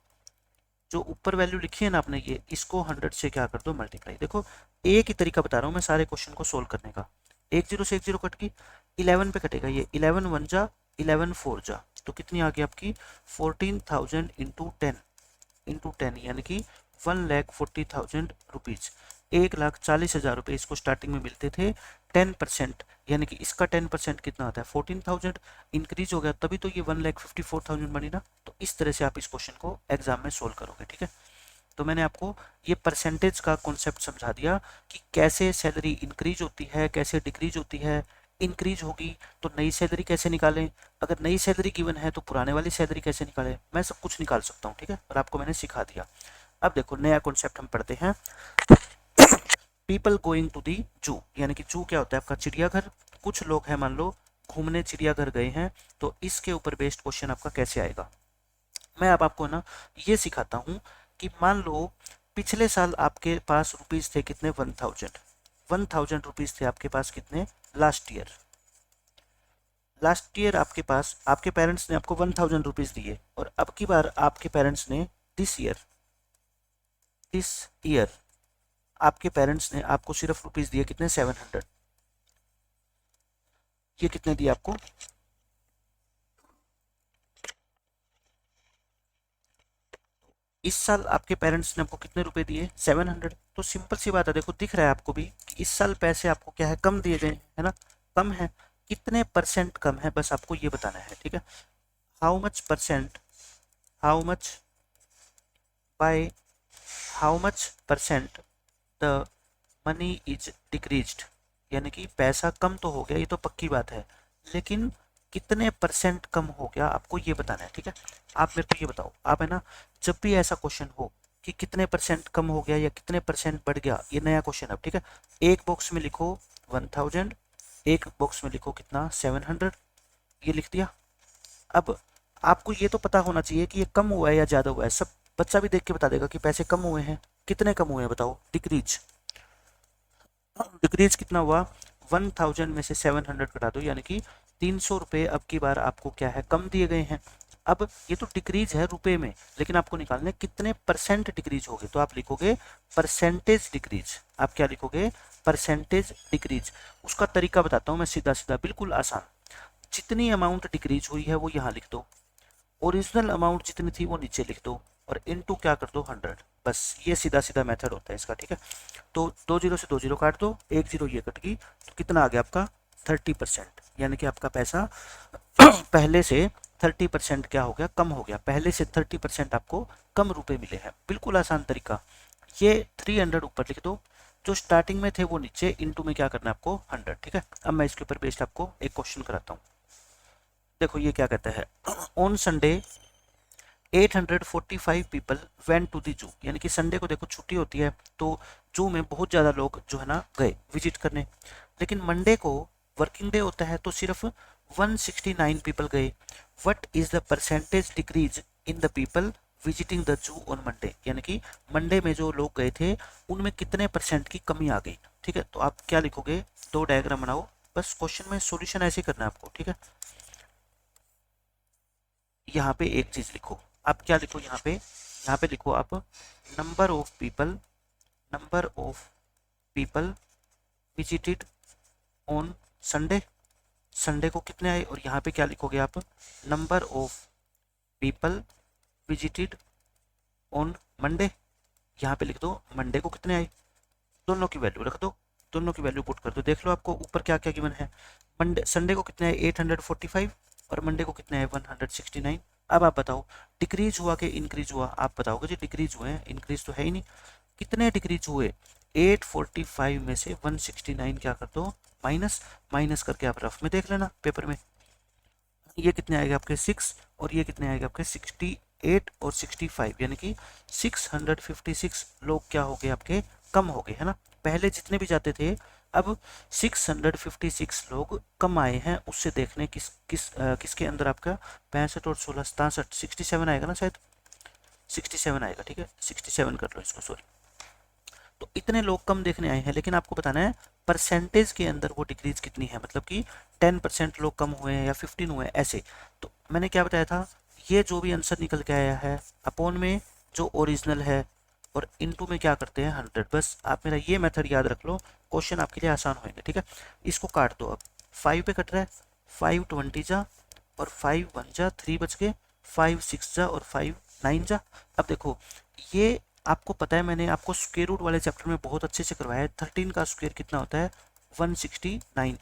जो ऊपर वैल्यू लिखी है ना आपने, ये इसको 100 से क्या कर दो, मल्टीप्लाई। देखो एक ही तरीका बता रहा हूँ मैं सारे क्वेश्चन को सोल्व करने का। 10 से 10 कट गई, 11 पे कटेगा, ये 11 1 जा 11 4 जा, तो कितनी आ गई आपकी 14,000 इंटू 10 यानी कि 1,40,000 रुपीज, 1,40,000 रुपये इसको स्टार्टिंग में मिलते थे। 10% यानी कि इसका 10% कितना आता है 14,000, इंक्रीज हो गया तभी तो ये 1,54,000 बनी ना। तो इस तरह से आप इस क्वेश्चन को एग्जाम में सोल्व करोगे। ठीक है, तो मैंने आपको ये परसेंटेज का कॉन्सेप्ट समझा दिया कि कैसे सैलरी इंक्रीज होती है, कैसे डिक्रीज होती है। इंक्रीज होगी तो नई सैलरी कैसे निकालें, अगर नई सैलरी गिवन है तो पुराने वाली सैलरी कैसे निकालें, मैं सब कुछ निकाल सकता हूँ। ठीक है, और आपको मैंने सिखा दिया। अब देखो नया कॉन्सेप्ट हम पढ़ते हैं, पीपल गोइंग टू दी जू, यानी कि जू क्या होता है आपका चिड़ियाघर। कुछ लोग हैं मान लो घूमने चिड़ियाघर गए हैं, तो इसके ऊपर बेस्ड क्वेश्चन आपका कैसे आएगा। मैं अब आपको ना ये सिखाता हूँ कि मान लो पिछले साल आपके पास रुपीज थे कितने, 1,000 रुपीज थे आपके पास कितने, लास्ट ईयर आपके पास आपके पेरेंट्स ने आपको 1,000 रुपीज दिए, और अब की बार आपके पेरेंट्स ने दिस ईयर आपके पेरेंट्स ने आपको सिर्फ रुपीज दिए कितने, 700। ये कितने दिए आपको, इस साल आपके पेरेंट्स ने आपको कितने रुपए दिए, 700। तो सिंपल सी बात है, देखो दिख रहा है आपको भी कि इस साल पैसे आपको क्या है, कम दिए गए है ना, कम है। कितने परसेंट कम है, बस आपको ये बताना है। ठीक है, how much percent, how much by how much percent the money is decreased, यानी कि पैसा कम तो हो गया, ये तो पक्की बात है, लेकिन कितने परसेंट कम हो गया आपको ये बताना है। ठीक है, आप मेरे को ये बताओ, आप है ना जब भी ऐसा क्वेश्चन हो कि कितने परसेंट कम हो गया या कितने परसेंट बढ़ गया, ये नया क्वेश्चन अब। ठीक है, एक बॉक्स में लिखो 1,000, एक बॉक्स में लिखो कितना 700, ये लिख दिया। अब आपको ये तो पता होना चाहिए कि ये कम हुआ है या ज्यादा हुआ है, सब बच्चा भी देख के बता देगा कि पैसे कम हुए हैं। कितने कम हुए हैं बताओ, डिक्रीज, डिक्रीज कितना हुआ, 1,000 में से 700 घटा दो, यानी कि 300 रुपये अब की बार आपको क्या है, कम दिए गए हैं। अब ये तो डिक्रीज है रुपए में, लेकिन आपको निकालने कितने परसेंट डिक्रीज हो गए, तो आप लिखोगे परसेंटेज डिक्रीज। आप क्या लिखोगे, परसेंटेज डिक्रीज। उसका तरीका बताता हूँ मैं, सीधा सीधा बिल्कुल आसान। जितनी अमाउंट डिक्रीज हुई है वो यहाँ लिख दो, ओरिजिनल अमाउंट जितनी थी वो नीचे लिख दो, और इनटू क्या कर दो 100। बस ये सीधा सीधा मेथड होता है इसका। ठीक है, तो 2 जीरो से 2 जीरो काट दो, 1 जीरो ये कट गई, तो कितना आ गया आपका 30%, यानी कि आपका पैसा पहले से 30% क्या हो गया, कम हो गया। पहले से 30% आपको कम रुपए मिले हैं, बिल्कुल आसान तरीका। ये 300 ऊपर लिख दो, जो स्टार्टिंग में थे वो नीचे, इनटू में क्या करना है आपको 100। ठीक है, अब मैं इसके ऊपर बेस्ड आपको एक क्वेश्चन कराता हूँ। देखो ये क्या कहता है, on Sunday 845 people went to the zoo, यानी कि संडे को देखो छुट्टी होती है तो जू में बहुत ज़्यादा लोग जो है ना गए विजिट करने। लेकिन मंडे को वर्किंग डे होता है तो सिर्फ 169 पीपल गए। What is the percentage decrease in the people visiting the zoo on Monday, यानी कि मंडे में जो लोग गए थे उनमें कितने परसेंट की कमी आ गई। ठीक है, तो आप क्या लिखोगे, दो डायग्राम बनाओ, बस क्वेश्चन में सॉल्यूशन ऐसे करना है आपको। ठीक है, यहाँ पे एक चीज लिखो, आप क्या लिखो यहाँ पे लिखो आप number of people visited on Sunday, Sunday को कितने आए, और यहाँ पे क्या लिखोगे आप, number of people visited on Monday, यहाँ पे लिख दो मंडे को कितने आए, दोनों की वैल्यू रख दो, दोनों की वैल्यू पुट कर दो। देख लो आपको ऊपर क्या क्या गिवन है, मंडे संडे को कितने आए 845 और मंडे को कितने आए 169। अब आप बताओ डिक्रीज हुआ कि इंक्रीज हुआ, आप बताओगे जी डिक्रीज हुए हैं, इंक्रीज तो है ही नहीं। कितने डिक्रीज हुए, 845 में से 169 क्या कर दो माइनस, माइनस करके आप रफ में देख लेना पेपर में, ये कितने आएगा आपके 6 और ये कितने आएगा आपके 68 और 65, यानी कि 656 लोग क्या हो गए आपके कम हो गए, है ना। पहले जितने भी जाते थे अब 656 लोग कम आए हैं, उससे देखने किसके अंदर आपका 65 और 16 67 67 आएगा ना, शायद 67 आएगा। ठीक है, 67 कर लो इसको, सॉरी। तो इतने लोग कम देखने आए हैं, लेकिन आपको बताना है परसेंटेज के अंदर वो डिक्रीज कितनी है, मतलब कि 10% लोग कम हुए हैं या 15 हुए हैं ऐसे। तो मैंने क्या बताया था, ये जो भी आंसर निकल के आया है अपॉन में जो ओरिजिनल है और इनटू में क्या करते हैं 100। बस आप मेरा ये मेथड याद रख लो, क्वेश्चन आपके लिए आसान होंगे। ठीक है, इसको काट दो, अब 5 पे कट रहा है, 5 20 जा और 5 1 जा, 3 बच गए, 5 6 जा और 5 9 जा। अब देखो ये आपको पता है, मैंने आपको स्क्वायर रूट वाले चैप्टर में बहुत अच्छे से करवाया है, 13 का स्क्वायर कितना होता है 169।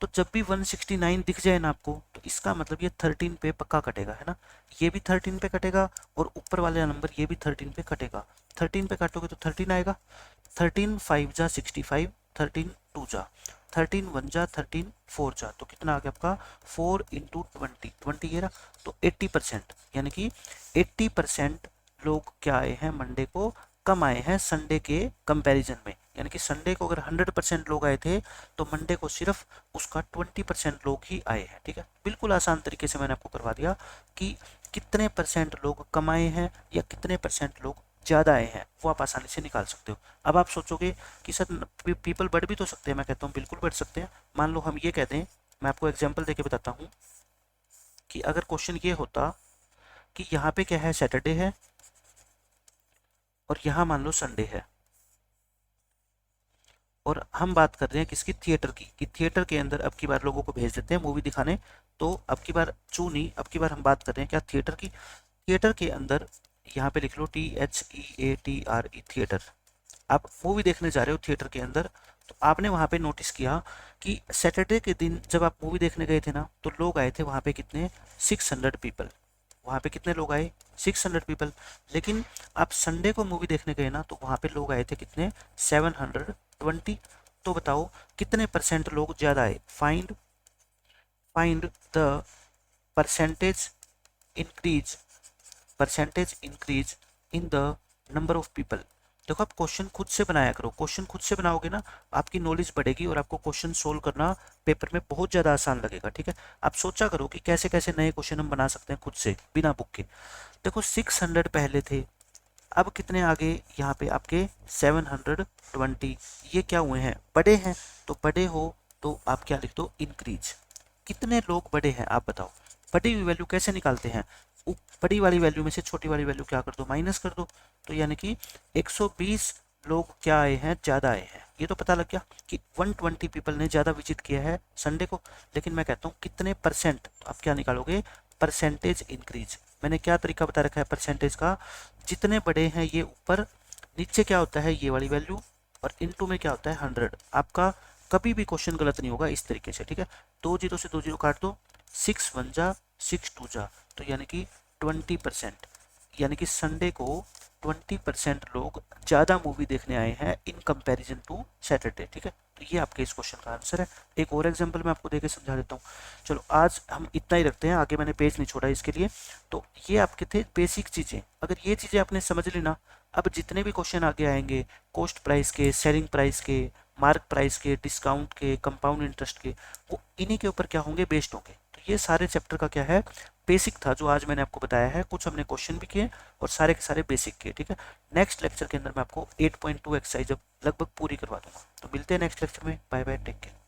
तो जब भी 169 दिख जाए ना आपको, तो इसका मतलब ये 13 पे पक्का कटेगा, है ना। ये भी 13 पे कटेगा और ऊपर वाला नंबर ये भी 13 पे कटेगा। 13 पे काटोगे तो 13 आएगा, 13 5 जा 65, 13 2 जा, 13 1 जा, 13 4 जा, तो कितना आ गया आपका 4 इंटू 20 ये रहा। तो 80%, यानी कि 80% लोग क्या आए हैं मंडे को कम आए हैं संडे के कंपैरिजन में, यानी कि संडे को अगर 100% लोग आए थे तो मंडे को सिर्फ उसका 20% लोग ही आए हैं। ठीक है, बिल्कुल आसान तरीके से मैंने आपको करवा दिया कि कितने परसेंट लोग कम आए हैं या कितने परसेंट लोग ज़्यादा आए हैं, वो आप आसानी से निकाल सकते हो। अब आप सोचोगे कि सर पीपल बढ़ भी तो सकते हैं, मैं कहता हूँ बिल्कुल बढ़ सकते हैं। मान लो हम ये कहते हैं, मैं आपको एग्जाम्पल देके बताता हूँ कि अगर क्वेश्चन ये होता कि यहाँ पे क्या है सैटरडे है और यहाँ मान लो संडे है, और हम बात कर रहे हैं किसकी, थिएटर की, कि थिएटर के अंदर अब की बार लोगों को भेज देते हैं मूवी दिखाने, तो अब की बार जू नहीं, अब की बार हम बात कर रहे हैं क्या थिएटर की। थिएटर के अंदर यहाँ पे लिख लो THEATRE थिएटर, आप मूवी देखने जा रहे हो थिएटर के अंदर, तो आपने वहाँ पे नोटिस किया कि सैटरडे के दिन जब आप मूवी देखने गए थे ना, तो लोग आए थे वहाँ पे कितने 600 पीपल, वहाँ पे कितने लोग आए 600 पीपल। लेकिन आप संडे को मूवी देखने गए ना, तो वहाँ पे लोग आए थे कितने 720। तो बताओ कितने परसेंट लोग ज़्यादा आए, find the percentage increase in the number of people. देखो आप क्वेश्चन खुद से बनाया करो, क्वेश्चन खुद से बनाओगे ना आपकी नॉलेज बढ़ेगी और आपको क्वेश्चन सोल्व करना पेपर में बहुत ज़्यादा आसान लगेगा। ठीक है, आप सोचा करो कि कैसे कैसे नए क्वेश्चन हम बना सकते हैं खुद से बिना बुक के। देखो 600 पहले थे, अब कितने आगे यहाँ पे आपके 720, ये क्या हुए हैं बड़े हैं, तो बड़े हो तो आप क्या लिख दो इंक्रीज। कितने लोग बड़े हैं आप बताओ, बड़ी हुई वैल्यू कैसे निकालते हैं, बड़ी वाली वैल्यू में से छोटी वाली वैल्यू क्या कर दो माइनस कर दो, तो यानी कि 120 लोग क्या आए हैं ज़्यादा आए हैं। ये तो पता लग गया कि 120 पीपल ने ज़्यादा विजिट किया है संडे को। लेकिन मैं कहता हूँ कितने परसेंट, तो आप क्या निकालोगे परसेंटेज इंक्रीज। मैंने क्या तरीका बता रखा है परसेंटेज का, जितने बड़े हैं ये ऊपर, नीचे क्या होता है ये वाली वैल्यू, और इनटू में क्या होता है 100। आपका कभी भी क्वेश्चन गलत नहीं होगा इस तरीके से। ठीक है, 2 जीरो से 2 जीरो काट दो, 6 1 जा 6 2 जा, तो यानी कि 20%, यानी कि संडे को 20% लोग ज़्यादा मूवी देखने आए हैं इन कंपैरिजन टू सैटरडे। ठीक है, तो ये आपके इस क्वेश्चन का आंसर है। एक और एग्जांपल मैं आपको देके समझा देता हूँ। चलो आज हम इतना ही रखते हैं, आगे मैंने पेज नहीं छोड़ा इसके लिए। तो ये आपके थे बेसिक चीज़ें, अगर ये चीज़ें आपने समझ ली ना, अब जितने भी क्वेश्चन आगे आएंगे कॉस्ट प्राइस के, सेलिंग प्राइस के, मार्क प्राइस के, डिस्काउंट के, कंपाउंड इंटरेस्ट के, वो इन्हीं के ऊपर क्या होंगे, बेस्ड होंगे। तो ये सारे चैप्टर का क्या है, बेसिक था जो आज मैंने आपको बताया है। कुछ हमने क्वेश्चन भी किए और सारे के सारे बेसिक किए, ठीक है। नेक्स्ट लेक्चर के अंदर मैं आपको 8.2 एक्सरसाइज अब लगभग पूरी करवा दूंगा। तो मिलते हैं नेक्स्ट लेक्चर में, बाय बाय, टेक केयर।